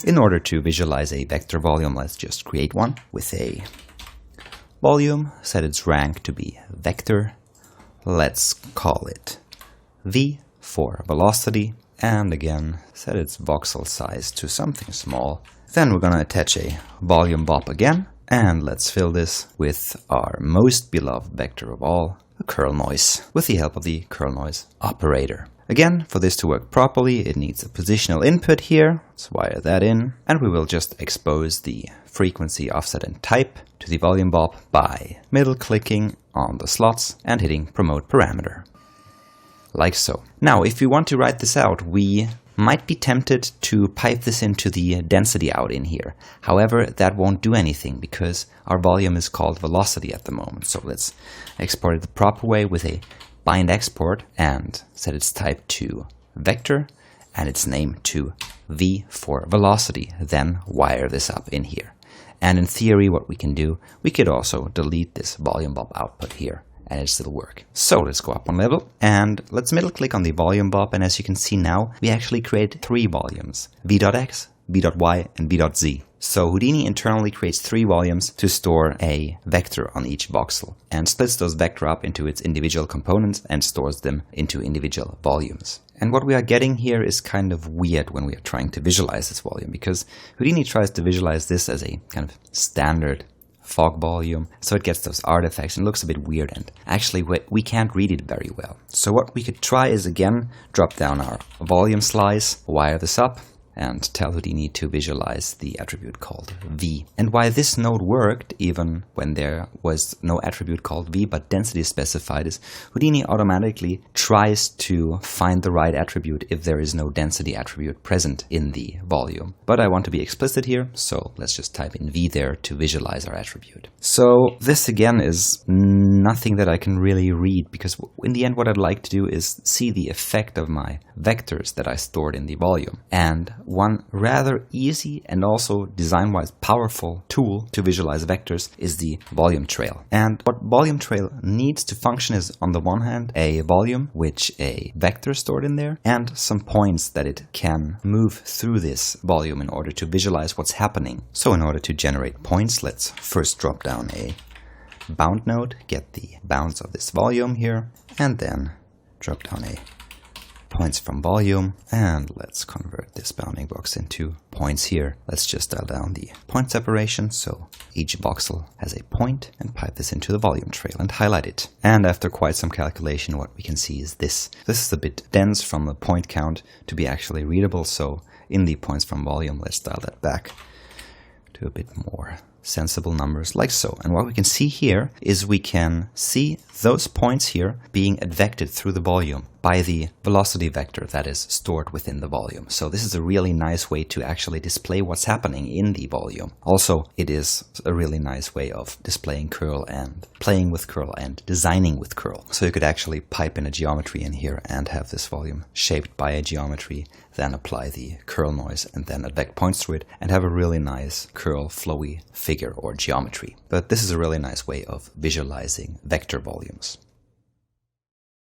In order to visualize a vector volume, let's just create one with a volume, set its rank to be vector. Let's call it V for velocity, and again set its voxel size to something small. Then we're going to attach a volume bob again, and let's fill this with our most beloved vector of all, the curl noise, with the help of the curl noise operator. Again, for this to work properly, it needs a positional input here. Let's wire that in, and we will just expose the frequency, offset, and type to the volume bob by middle-clicking on the slots and hitting Promote Parameter. Like so. Now, if we want to write this out, we might be tempted to pipe this into the density out in here. However, that won't do anything because our volume is called velocity at the moment. So let's export it the proper way with a bind export and set its type to vector and its name to V for velocity. Then wire this up in here. And in theory, what we can do, we could also delete this volume bob output here, and it still work. So let's go up one level and let's middle click on the volume bob, and as you can see now, we actually create 3 volumes, v.x, v.y, and v.z. So Houdini internally creates 3 volumes to store a vector on each voxel and splits those vector up into its individual components and stores them into individual volumes. And what we are getting here is kind of weird when we are trying to visualize this volume, because Houdini tries to visualize this as a kind of standard fog volume, so it gets those artifacts and looks a bit weird, and actually we can't read it very well. So what we could try is again drop down our volume slice, wire this up, and tell Houdini to visualize the attribute called V. And why this node worked even when there was no attribute called V but density specified is Houdini automatically tries to find the right attribute if there is no density attribute present in the volume. But I want to be explicit here, so let's just type in V there to visualize our attribute. So this again is nothing that I can really read, because in the end what I'd like to do is see the effect of my vectors that I stored in the volume. And one rather easy and also design-wise powerful tool to visualize vectors is the volume trail. And what volume trail needs to function is, on the one hand, a volume, which a vector stored in there, and some points that it can move through this volume in order to visualize what's happening. So in order to generate points, let's first drop down a bound node, get the bounds of this volume here, and then drop down a points from volume, and let's convert this bounding box into points here. Let's just dial down the point separation so each voxel has a point, and pipe this into the volume trail and highlight it. And after quite some calculation, what we can see is this. This is a bit dense from the point count to be actually readable, so in the points from volume, let's dial that back to a bit more sensible numbers, like so. And what we can see here is we can see those points here being advected through the volume by the velocity vector that is stored within the volume. So this is a really nice way to actually display what's happening in the volume. Also, it is a really nice way of displaying curl and playing with curl and designing with curl. So you could actually pipe in a geometry in here and have this volume shaped by a geometry, then apply the curl noise and then advect points through it and have a really nice curl flowy figure or geometry. But this is a really nice way of visualizing vector volumes.